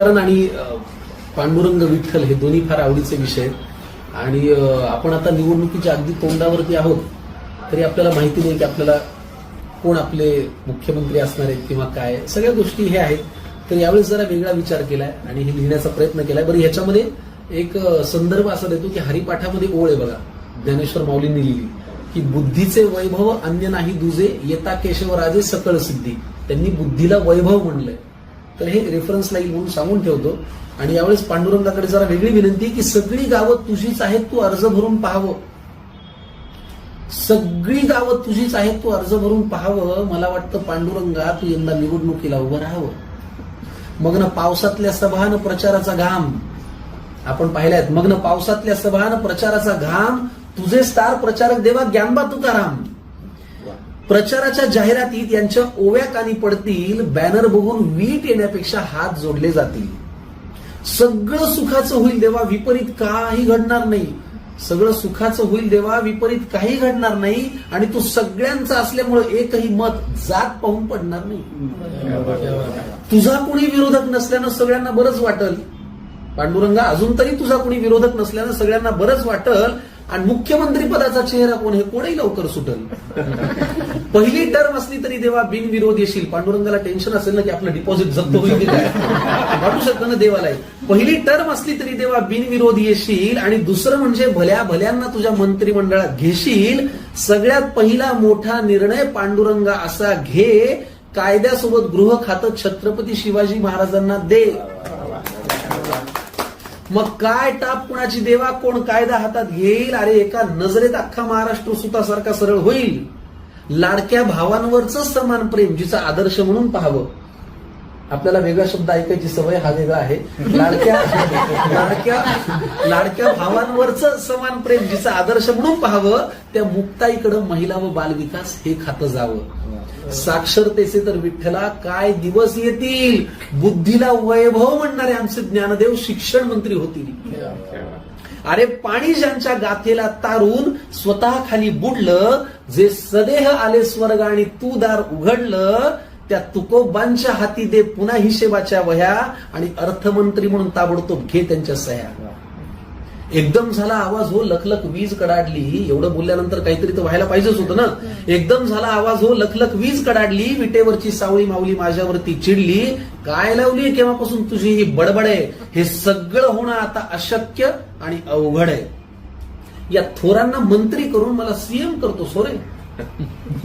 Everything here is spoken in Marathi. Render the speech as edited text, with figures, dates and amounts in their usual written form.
आणि पांडुरंग विठ्ठल हे दोन्ही फार आवडीचे विषय आहेत आणि आपण आता निवडणुकीच्या अगदी तोंडावरती आहोत तरी आपल्याला माहिती नाही की आपल्याला कोण आपले मुख्यमंत्री असणार आहेत किंवा काय सगळ्या गोष्टी हे आहेत. तर यावेळेस जरा वेगळा विचार केलाय आणि हे लिहिण्याचा प्रयत्न केलाय. बरं, ह्याच्यामध्ये एक संदर्भ असा देतो की हरिपाठामध्ये ओळ आहे बघा, ज्ञानेश्वर माऊलींनी लिहिली की बुद्धीचे वैभव अन्य नाही दुजे, येता केशवराजे सकळ सिद्धी. त्यांनी बुद्धीला वैभव म्हणलंय. तर हे रेफरन्स लाईल म्हणून सांगून ठेवतो. आणि यावेळेस पांडुरंगाकडे जरा वेगळी विनंती की सगळी गावं तुझीच आहेत, तू अर्ज भरून पाहावं. सगळी गावं तुझीच आहेत, तू अर्ज भरून पाहावं. मला वाटतं पांडुरंगा तू यंदा निवडणुकीला उभं राहावं. मग ना पावसातल्या सभान प्रचाराचा घाम आपण पाहिल्यात. मग ना पावसातल्या सभान प्रचाराचा घाम तुझे स्टार प्रचारक देवा ज्ञानबा तुकाराम. प्रचाराच्या जाहिरातीत यांच्या ओव्या कानी पडतील, बॅनर बघून वीट येण्यापेक्षा हात जोडले जातील. सगळं सुखाचं होईल देवा, विपरीत काही घडणार नाही. सगळं सुखाचं होईल देवा, विपरीत काही घडणार नाही. आणि तू सगळ्यांचा असल्यामुळे एकही मत जात पाहून पडणार नाही. तुझा कुणी विरोधक नसल्यानं सगळ्यांना बरंच वाटल. पांडुरंगा, अजून तरी तुझा कुणी विरोधक नसल्यानं सगळ्यांना बरंच वाटल. आणि मुख्यमंत्री पदाचा चेहरा कोण हे कोणही लवकर सुटल. पहिली टर्म असली तरी देवा बिनविरोध येशील. पांडुरंगाला टेन्शन असेल ना की आपलं डिपॉझिट जप्त होईल काय, वाटू शकतं ना देवाला. पहिली टर्म असली तरी देवा बिनविरोध येशील. आणि दुसरं म्हणजे भल्या भल्यांना तुझ्या मंत्रिमंडळात घेशील. सगळ्यात पहिला मोठा निर्णय पांडुरंगा असा घे, कायद्यासोबत गृह खातं छत्रपती शिवाजी महाराजांना दे. मग काय टाप कुणाची देवा, कोण कायदा हातात घेईल. अरे एका नजरेत अख्खा महाराष्ट्र सुतासारखा सरळ होईल. लाडक्या भावांवरच समान प्रेम, जिचा आदर्श म्हणून पाहावं. आपल्याला वेगळा शब्द ऐकायची सवय, हा वेगळा आहे. लाडक्या भावांवरच समान प्रेम, जिचा आदर्श म्हणून पाहावं. त्या मुक्ताईकडे महिला व बालविकास हे खातं जावं. साक्षरतेचे तर विठ्ठला काय दिवस येतील. बुद्धीला वैभव म्हणणारे आमचे ज्ञानदेव शिक्षण मंत्री होतील. अरे पाणी ज्यांच्या गाथेला तारून स्वतः खाली बुडलं, जे सदेह आले स्वर्ग आणि तू दार उघडलं, त्या तुकोबांच्या हाती दे पुन्हा हिशेबाच्या वह्या. आणि अर्थमंत्री म्हणून ताबडतोब घे त्यांच्या सह्या. एकदम झाला आवाज हो, लखलख वीज कडाडली. एवढं बोलल्यानंतर काहीतरी तर व्हायला पाहिजेच होतं ना. एकदम झाला आवाज हो, लखलख वीज कडाडली. विटेवरची सावळी माऊली माझ्यावरती चिडली. काय लावली केव्हापासून तुझी ही बडबड आहे. हे सगळं होणं आता अशक्य आणि अवघड आहे. या थोरांना मंत्री करून मला सीएम करतो सोरे.